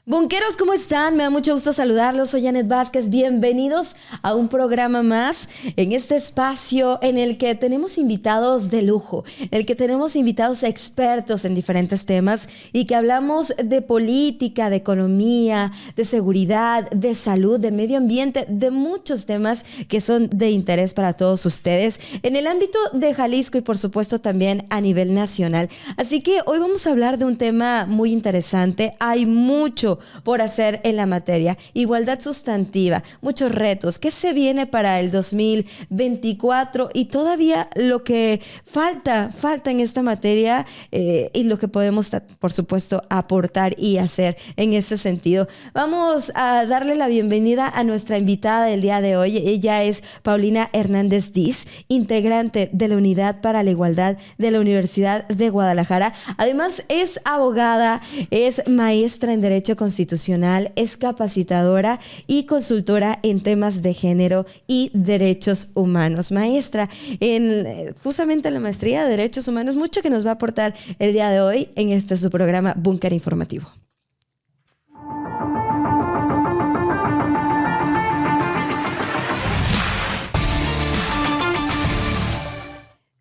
Bunkeros, ¿cómo están? Me da mucho gusto saludarlos. Soy Janet Vázquez. Bienvenidos a un programa más en este espacio en el que tenemos invitados de lujo, en el que tenemos invitados expertos en diferentes temas y que hablamos de política, de economía, de seguridad, de salud, de medio ambiente, de muchos temas que son de interés para todos ustedes en el ámbito de Jalisco y por supuesto también a nivel nacional. Así que hoy vamos a hablar de un tema muy interesante. Hay mucho por hacer en la materia. Igualdad sustantiva, muchos retos. ¿Qué se viene para el 2024? Y todavía lo que falta en esta materia y lo que podemos, por supuesto, aportar y hacer en ese sentido. Vamos a darle la bienvenida a nuestra invitada del día de hoy. Ella es Paulina Hernández Diz, integrante de la Unidad para la Igualdad de la Universidad de Guadalajara. Además, es abogada, es maestra en Derecho Constitucional, es capacitadora y consultora en temas de género y derechos humanos. Maestra en justamente la maestría de derechos humanos, mucho que nos va a aportar el día de hoy en este su programa Búnker Informativo.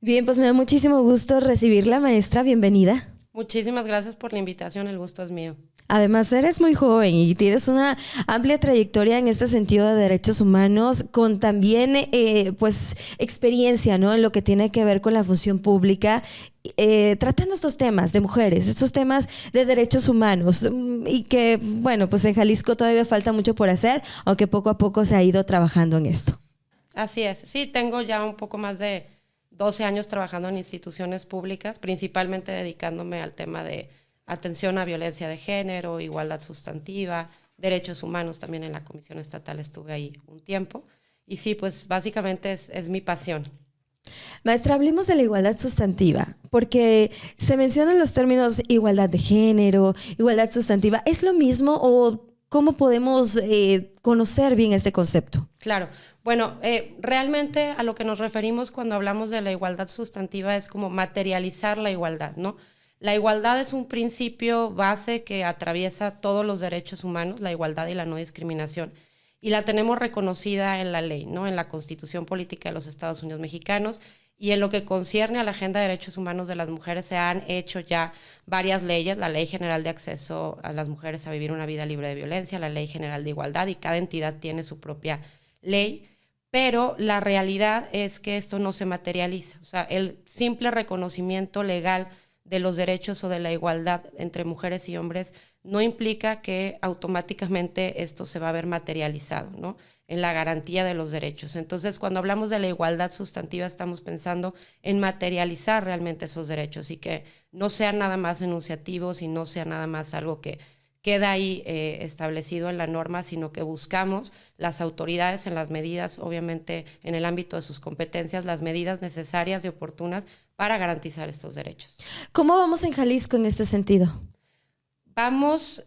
Bien, pues me da muchísimo gusto recibirla, maestra. Bienvenida. Muchísimas gracias por la invitación, el gusto es mío. Además, eres muy joven y tienes una amplia trayectoria en este sentido de derechos humanos, con también pues experiencia, ¿no?, en lo que tiene que ver con la función pública, tratando estos temas de mujeres, estos temas de derechos humanos, y que, bueno, pues en Jalisco todavía falta mucho por hacer, aunque poco a poco se ha ido trabajando en esto. Así es, sí, tengo ya un poco más de 12 años trabajando en instituciones públicas, principalmente dedicándome al tema de atención a violencia de género, igualdad sustantiva, derechos humanos. También en la Comisión Estatal estuve ahí un tiempo. Y sí, pues básicamente es mi pasión. Maestra, hablemos de la igualdad sustantiva, porque se mencionan los términos igualdad de género, igualdad sustantiva. ¿Es lo mismo o cómo podemos conocer bien este concepto? Claro. Bueno, realmente a lo que nos referimos cuando hablamos de la igualdad sustantiva es como materializar la igualdad, ¿no? La igualdad es un principio base que atraviesa todos los derechos humanos, la igualdad y la no discriminación, y la tenemos reconocida en la ley, ¿no?, en la Constitución Política de los Estados Unidos Mexicanos, y en lo que concierne a la Agenda de Derechos Humanos de las Mujeres se han hecho ya varias leyes: la Ley General de Acceso a las Mujeres a Vivir una Vida Libre de Violencia, la Ley General de Igualdad, y cada entidad tiene su propia ley. Pero la realidad es que esto no se materializa. O sea, el simple reconocimiento legal de los derechos o de la igualdad entre mujeres y hombres no implica que automáticamente esto se va a ver materializado, ¿no?, en la garantía de los derechos. Entonces, cuando hablamos de la igualdad sustantiva, estamos pensando en materializar realmente esos derechos y que no sean nada más enunciativos y no sea nada más algo que queda ahí establecido en la norma, sino que buscamos las autoridades en las medidas, obviamente en el ámbito de sus competencias, las medidas necesarias y oportunas para garantizar estos derechos. ¿Cómo vamos en Jalisco en este sentido? Vamos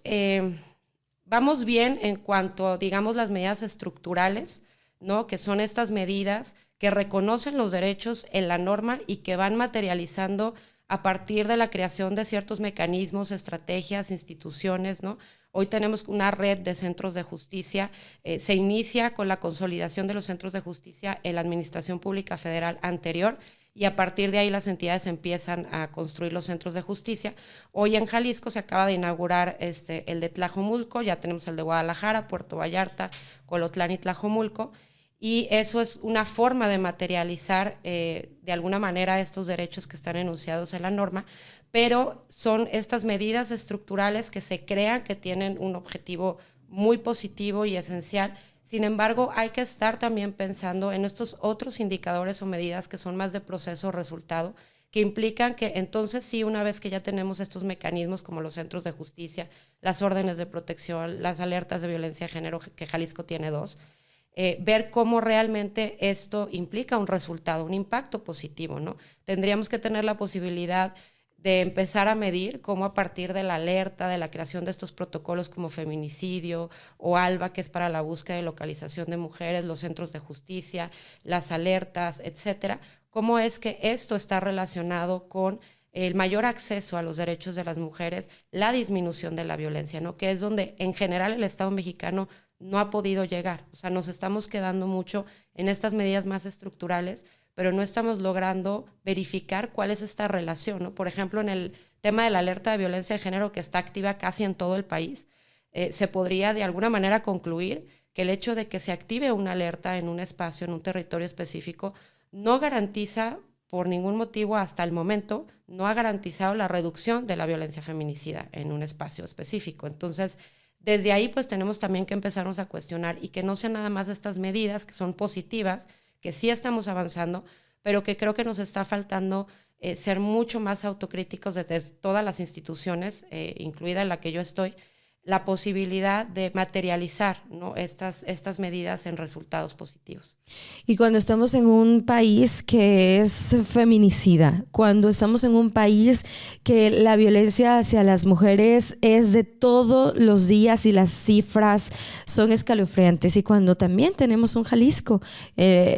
bien en cuanto, digamos, las medidas estructurales, ¿no?, que son estas medidas que reconocen los derechos en la norma y que van materializando a partir de la creación de ciertos mecanismos, estrategias, instituciones, ¿no? Hoy tenemos una red de centros de justicia. Se inicia con la consolidación de los centros de justicia en la Administración Pública Federal anterior, y a partir de ahí las entidades empiezan a construir los centros de justicia. Hoy en Jalisco se acaba de inaugurar el de Tlajomulco, ya tenemos el de Guadalajara, Puerto Vallarta, Colotlán y Tlajomulco, y eso es una forma de materializar de alguna manera estos derechos que están enunciados en la norma, pero son estas medidas estructurales que se crean, que tienen un objetivo muy positivo y esencial. Sin embargo, hay que estar también pensando en estos otros indicadores o medidas que son más de proceso o resultado, que implican que entonces sí, una vez que ya tenemos estos mecanismos como los centros de justicia, las órdenes de protección, las alertas de violencia de género, que Jalisco tiene 2, ver cómo realmente esto implica un resultado, un impacto positivo, ¿no? Tendríamos que tener la posibilidad de empezar a medir cómo a partir de la alerta, de la creación de estos protocolos como feminicidio o ALBA, que es para la búsqueda y localización de mujeres, los centros de justicia, las alertas, etcétera, cómo es que esto está relacionado con el mayor acceso a los derechos de las mujeres, la disminución de la violencia, ¿no? Que es donde en general el Estado mexicano no ha podido llegar. O sea, nos estamos quedando mucho en estas medidas más estructurales, pero no estamos logrando verificar cuál es esta relación, ¿no? Por ejemplo, en el tema de la alerta de violencia de género, que está activa casi en todo el país, se podría de alguna manera concluir que el hecho de que se active una alerta en un espacio, en un territorio específico, no garantiza por ningún motivo hasta el momento, no ha garantizado la reducción de la violencia feminicida en un espacio específico. Entonces, desde ahí pues tenemos también que empezarnos a cuestionar y que no sean nada más estas medidas que son positivas, que sí estamos avanzando, pero que creo que nos está faltando ser mucho más autocríticos desde todas las instituciones, incluida en la que yo estoy, la posibilidad de materializar, ¿no? estas medidas en resultados positivos. Y cuando estamos en un país que es feminicida, cuando estamos en un país que la violencia hacia las mujeres es de todos los días y las cifras son escalofriantes, y cuando también tenemos un Jalisco,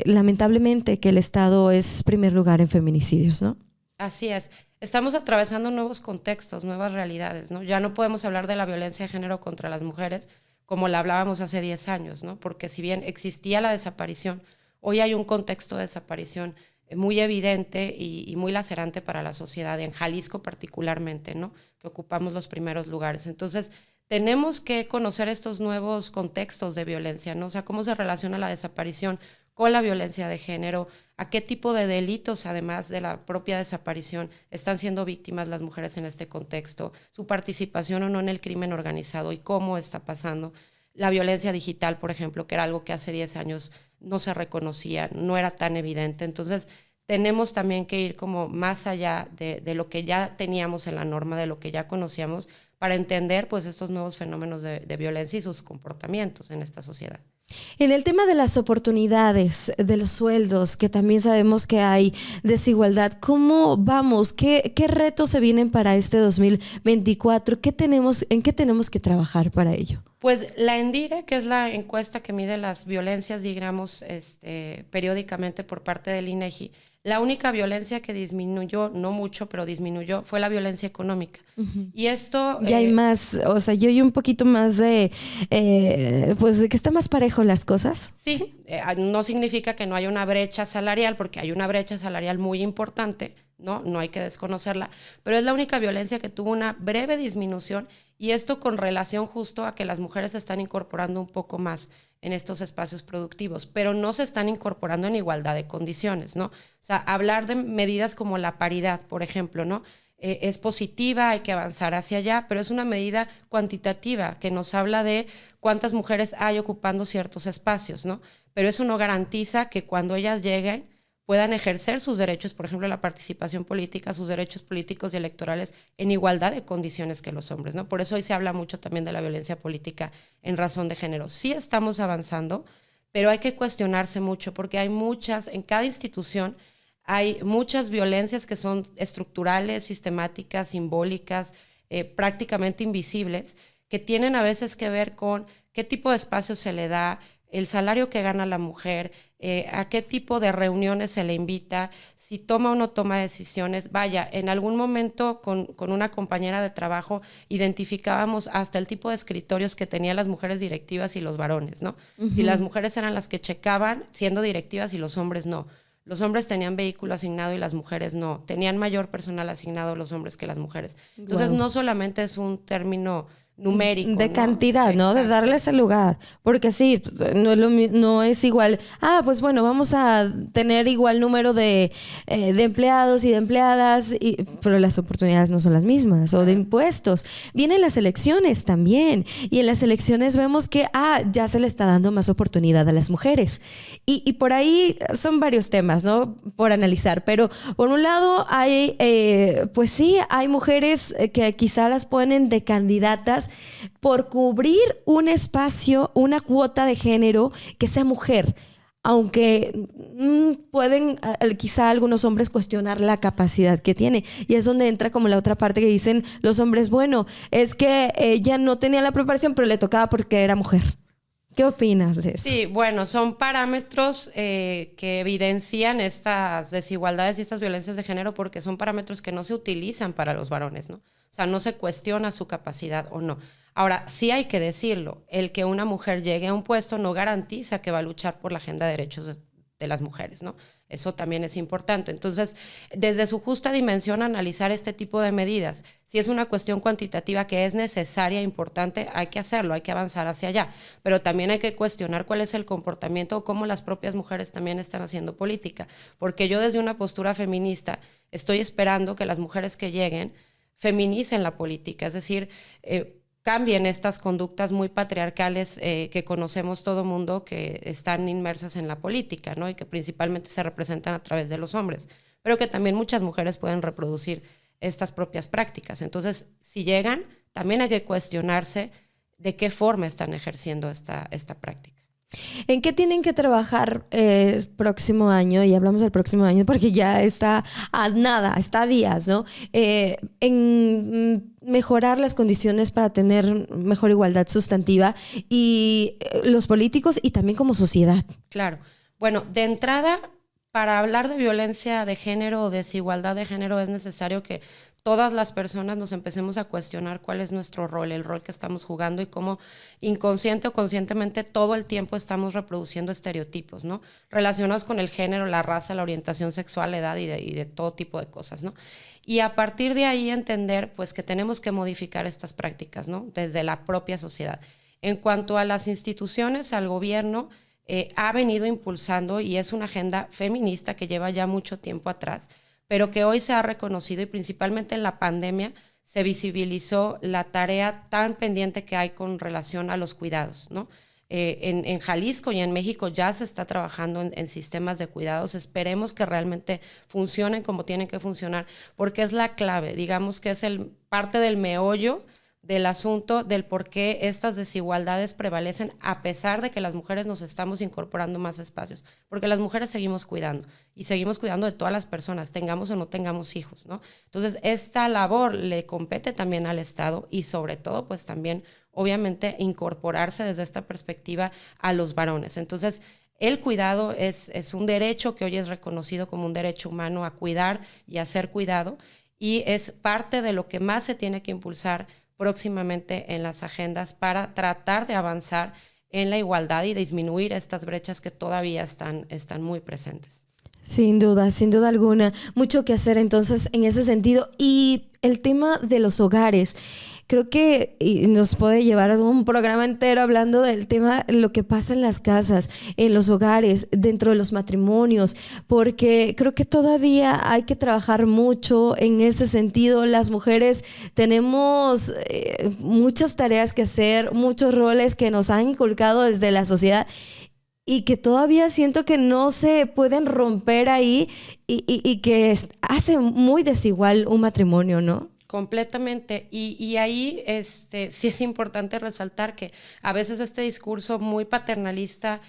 lamentablemente, que el Estado es primer lugar en feminicidios, ¿no? Así es. Estamos atravesando nuevos contextos, nuevas realidades, ¿no? Ya no podemos hablar de la violencia de género contra las mujeres como la hablábamos hace 10 años, ¿no? Porque si bien existía la desaparición, hoy hay un contexto de desaparición muy evidente y muy lacerante para la sociedad, en Jalisco particularmente, ¿no? Que ocupamos los primeros lugares. Entonces, tenemos que conocer estos nuevos contextos de violencia, ¿no? O sea, cómo se relaciona la desaparición con la violencia de género, a qué tipo de delitos, además de la propia desaparición, están siendo víctimas las mujeres en este contexto, su participación o no en el crimen organizado y cómo está pasando. La violencia digital, por ejemplo, que era algo que hace 10 años no se reconocía, no era tan evidente. Entonces, tenemos también que ir como más allá de lo que ya teníamos en la norma, de lo que ya conocíamos, para entender pues estos nuevos fenómenos de violencia y sus comportamientos en esta sociedad. En el tema de las oportunidades, de los sueldos, que también sabemos que hay desigualdad, ¿cómo vamos? ¿Qué retos se vienen para este 2024? ¿En qué tenemos que trabajar para ello? Pues la ENDIRE, que es la encuesta que mide las violencias, digamos, periódicamente por parte del INEGI, la única violencia que disminuyó, no mucho, pero disminuyó, fue la violencia económica. Uh-huh. Y esto... Ya hay más, o sea, yo hay un poquito más de, pues, de que está más parejo las cosas. Sí, no significa que no haya una brecha salarial, porque hay una brecha salarial muy importante, ¿no? No hay que desconocerla, pero es la única violencia que tuvo una breve disminución, y esto con relación justo a que las mujeres se están incorporando un poco más en estos espacios productivos, pero no se están incorporando en igualdad de condiciones, ¿no? O sea, hablar de medidas como la paridad, por ejemplo, ¿no? Es positiva, hay que avanzar hacia allá, pero es una medida cuantitativa que nos habla de cuántas mujeres hay ocupando ciertos espacios, ¿no? Pero eso no garantiza que cuando ellas lleguen puedan ejercer sus derechos, por ejemplo, la participación política, sus derechos políticos y electorales en igualdad de condiciones que los hombres, ¿no? Por eso hoy se habla mucho también de la violencia política en razón de género. Sí estamos avanzando, pero hay que cuestionarse mucho porque hay muchas, en cada institución hay muchas violencias que son estructurales, sistemáticas, simbólicas, prácticamente invisibles, que tienen a veces que ver con qué tipo de espacio se le da, el salario que gana la mujer, a qué tipo de reuniones se le invita, si toma o no toma decisiones. Vaya, en algún momento con una compañera de trabajo identificábamos hasta el tipo de escritorios que tenían las mujeres directivas y los varones, ¿no? Uh-huh. Si las mujeres eran las que checaban siendo directivas y los hombres no. Los hombres tenían vehículo asignado y las mujeres no. Tenían mayor personal asignado los hombres que las mujeres. Entonces, wow, no solamente es un término numérico, de, ¿no?, cantidad, ¿no? De darles el lugar, porque sí, no es igual, pues bueno, vamos a tener igual número de empleados y de empleadas, pero las oportunidades no son las mismas, o de impuestos. Vienen las elecciones también, y en las elecciones vemos que ya se le está dando más oportunidad a las mujeres, y por ahí son varios temas, ¿no?, por analizar, pero por un lado hay, pues sí, hay mujeres que quizá las ponen de candidatas por cubrir un espacio, una cuota de género que sea mujer, aunque pueden quizá algunos hombres cuestionar la capacidad que tiene, y es donde entra como la otra parte que dicen los hombres, bueno, es que ella no tenía la preparación pero le tocaba porque era mujer. ¿Qué opinas de eso? Sí, bueno, son parámetros que evidencian estas desigualdades y estas violencias de género porque son parámetros que no se utilizan para los varones, ¿no? O sea, no se cuestiona su capacidad o no. Ahora, sí hay que decirlo, el que una mujer llegue a un puesto no garantiza que va a luchar por la agenda de derechos de las mujeres, ¿no? Eso también es importante. Entonces, desde su justa dimensión, analizar este tipo de medidas. Si es una cuestión cuantitativa que es necesaria e importante, hay que hacerlo, hay que avanzar hacia allá. Pero también hay que cuestionar cuál es el comportamiento o cómo las propias mujeres también están haciendo política. Porque yo desde una postura feminista estoy esperando que las mujeres que lleguen feminicen la política, es decir, cambien estas conductas muy patriarcales que conocemos todo mundo que están inmersas en la política, ¿no? Y que principalmente se representan a través de los hombres, pero que también muchas mujeres pueden reproducir estas propias prácticas. Entonces, si llegan, también hay que cuestionarse de qué forma están ejerciendo esta práctica. ¿En qué tienen que trabajar próximo año? Y hablamos del próximo año porque ya está a nada, está a días, ¿no? En mejorar las condiciones para tener mejor igualdad sustantiva y los políticos y también como sociedad. Claro. Bueno, de entrada, para hablar de violencia de género o desigualdad de género es necesario que todas las personas nos empecemos a cuestionar cuál es nuestro rol, el rol que estamos jugando y cómo inconsciente o conscientemente todo el tiempo estamos reproduciendo estereotipos, ¿no? Relacionados con el género, la raza, la orientación sexual, la edad y de todo tipo de cosas, ¿no? Y a partir de ahí entender pues que tenemos que modificar estas prácticas, ¿no? Desde la propia sociedad. En cuanto a las instituciones, al gobierno, ha venido impulsando y es una agenda feminista que lleva ya mucho tiempo atrás, pero que hoy se ha reconocido y principalmente en la pandemia se visibilizó la tarea tan pendiente que hay con relación a los cuidados, ¿no? En Jalisco y en México ya se está trabajando en sistemas de cuidados. Esperemos que realmente funcionen como tienen que funcionar, porque es la clave, digamos que es parte del meollo del asunto del por qué estas desigualdades prevalecen a pesar de que las mujeres nos estamos incorporando más espacios, porque las mujeres seguimos cuidando y seguimos cuidando de todas las personas, tengamos o no tengamos hijos, ¿no? Entonces, esta labor le compete también al Estado y sobre todo, pues también, obviamente, incorporarse desde esta perspectiva a los varones. Entonces, el cuidado es un derecho que hoy es reconocido como un derecho humano a cuidar y a ser cuidado y es parte de lo que más se tiene que impulsar próximamente en las agendas para tratar de avanzar en la igualdad y disminuir estas brechas que todavía están muy presentes. Sin duda alguna. Mucho que hacer entonces en ese sentido. Y el tema de los hogares. Creo que nos puede llevar a un programa entero hablando del tema, lo que pasa en las casas, en los hogares, dentro de los matrimonios, porque creo que todavía hay que trabajar mucho en ese sentido. Las mujeres tenemos muchas tareas que hacer, muchos roles que nos han inculcado desde la sociedad y que todavía siento que no se pueden romper ahí y que hace muy desigual un matrimonio, ¿no? Completamente. Y ahí sí es importante resaltar que a veces este discurso muy paternalista,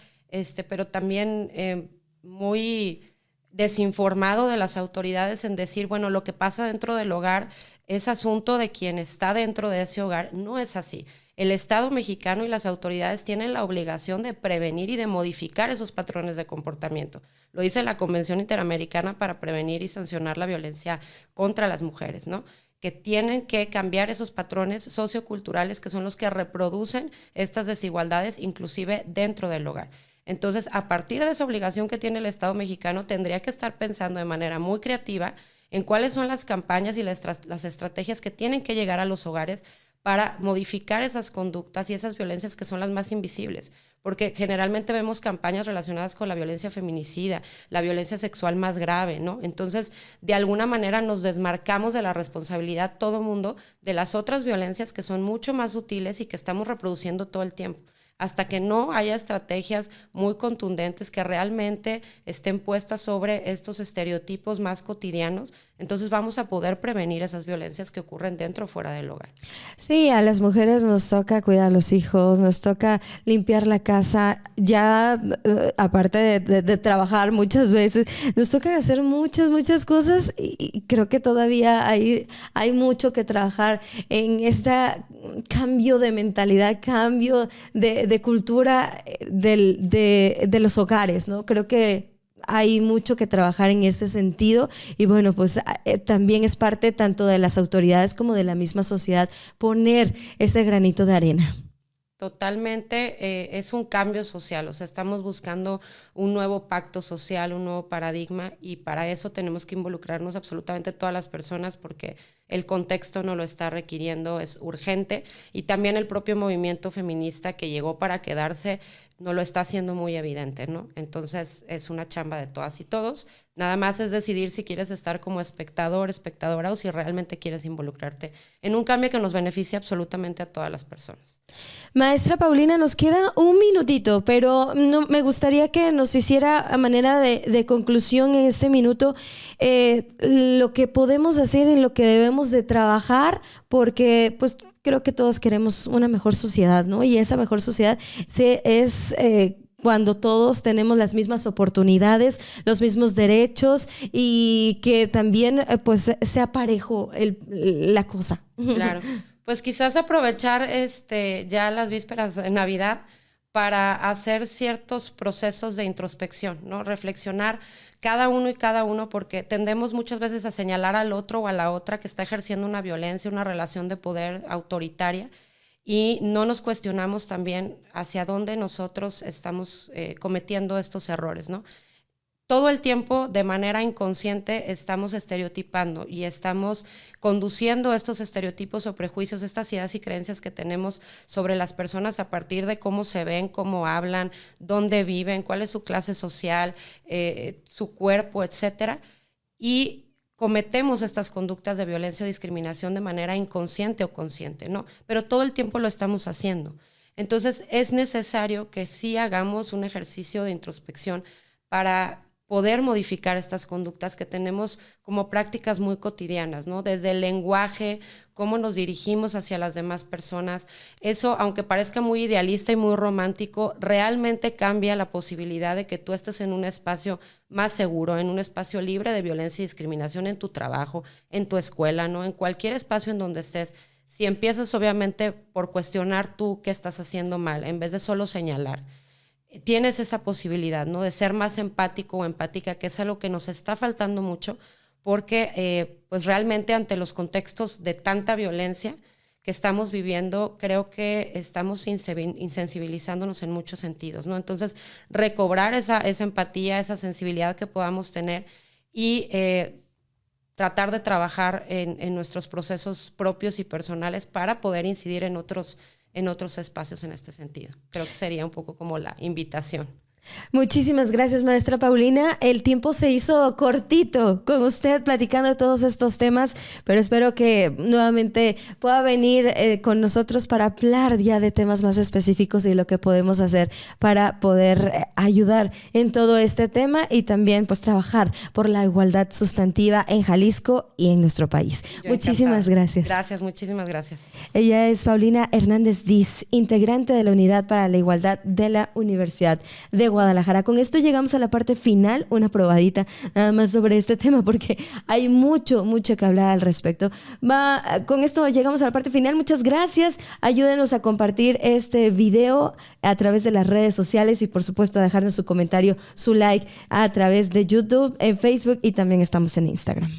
pero también muy desinformado de las autoridades en decir, bueno, lo que pasa dentro del hogar es asunto de quien está dentro de ese hogar. No es así. El Estado mexicano y las autoridades tienen la obligación de prevenir y de modificar esos patrones de comportamiento. Lo dice la Convención Interamericana para prevenir y sancionar la violencia contra las mujeres, ¿no? Que tienen que cambiar esos patrones socioculturales que son los que reproducen estas desigualdades, inclusive dentro del hogar. Entonces, a partir de esa obligación que tiene el Estado mexicano, tendría que estar pensando de manera muy creativa en cuáles son las campañas y las estrategias que tienen que llegar a los hogares para modificar esas conductas y esas violencias que son las más invisibles, porque generalmente vemos campañas relacionadas con la violencia feminicida, la violencia sexual más grave, ¿no? Entonces, de alguna manera nos desmarcamos de la responsabilidad todo mundo de las otras violencias que son mucho más sutiles y que estamos reproduciendo todo el tiempo. Hasta que no haya estrategias muy contundentes que realmente estén puestas sobre estos estereotipos más cotidianos, Entonces vamos a poder prevenir esas violencias que ocurren dentro o fuera del hogar. Sí, a las mujeres nos toca cuidar a los hijos, nos toca limpiar la casa, ya aparte de trabajar muchas veces, nos toca hacer muchas cosas y creo que todavía hay mucho que trabajar en este cambio de mentalidad, cambio de cultura de los hogares, ¿no? Creo que hay mucho que trabajar en ese sentido y bueno, pues también es parte tanto de las autoridades como de la misma sociedad poner ese granito de arena. Totalmente, es un cambio social, o sea, estamos buscando un nuevo pacto social, un nuevo paradigma y para eso tenemos que involucrarnos absolutamente todas las personas porque el contexto nos lo está requiriendo, es urgente y también el propio movimiento feminista que llegó para quedarse nos lo está haciendo muy evidente, ¿no? Entonces es una chamba de todas y todos. Nada más es decidir si quieres estar como espectador, espectadora o si realmente quieres involucrarte en un cambio que nos beneficie absolutamente a todas las personas. Maestra Paulina, nos queda un minutito, pero no, me gustaría que nos hiciera a manera de conclusión en este minuto lo que podemos hacer, en lo que debemos de trabajar, porque pues creo que todos queremos una mejor sociedad, ¿no? Y esa mejor sociedad es cuando todos tenemos las mismas oportunidades, los mismos derechos y que también pues sea parejo la cosa. Claro, pues quizás aprovechar ya las vísperas de Navidad para hacer ciertos procesos de introspección, ¿no? Reflexionar cada uno y cada uno, porque tendemos muchas veces a señalar al otro o a la otra que está ejerciendo una violencia, una relación de poder autoritaria, y no nos cuestionamos también hacia dónde nosotros estamos cometiendo estos errores, ¿no? Todo el tiempo, de manera inconsciente, estamos estereotipando y estamos conduciendo estos estereotipos o prejuicios, estas ideas y creencias que tenemos sobre las personas a partir de cómo se ven, cómo hablan, dónde viven, cuál es su clase social, su cuerpo, etcétera. Y cometemos estas conductas de violencia o discriminación de manera inconsciente o consciente, ¿no? Pero todo el tiempo lo estamos haciendo. Entonces, es necesario que sí hagamos un ejercicio de introspección para poder modificar estas conductas que tenemos como prácticas muy cotidianas, ¿no? Desde el lenguaje, cómo nos dirigimos hacia las demás personas. Eso, aunque parezca muy idealista y muy romántico, realmente cambia la posibilidad de que tú estés en un espacio más seguro, en un espacio libre de violencia y discriminación en tu trabajo, en tu escuela, ¿no? En cualquier espacio en donde estés. Si empiezas, obviamente, por cuestionar tú qué estás haciendo mal, en vez de solo señalar, tienes esa posibilidad, ¿no? De ser más empático o empática, que es algo que nos está faltando mucho, porque pues realmente ante los contextos de tanta violencia que estamos viviendo, creo que estamos insensibilizándonos en muchos sentidos, ¿no? Entonces, recobrar esa empatía, esa sensibilidad que podamos tener y tratar de trabajar en nuestros procesos propios y personales para poder incidir en otros espacios en este sentido. Creo que sería un poco como la invitación. Muchísimas gracias, maestra Paulina. El tiempo se hizo cortito con usted platicando de todos estos temas, pero espero que nuevamente pueda venir con nosotros para hablar ya de temas más específicos y lo que podemos hacer para poder ayudar en todo este tema y también pues trabajar por la igualdad sustantiva en Jalisco y en nuestro país. Muchísimas gracias. Gracias, muchísimas gracias. Ella es Paulina Hernández Diz, integrante de la Unidad para la Igualdad de la Universidad de Guadalajara. Con esto llegamos a la parte final, una probadita nada más sobre este tema porque hay mucho que hablar al respecto. Con esto llegamos a la parte final. Muchas gracias. Ayúdenos a compartir este video a través de las redes sociales y por supuesto a dejarnos su comentario, su like a través de YouTube, en Facebook y también estamos en Instagram.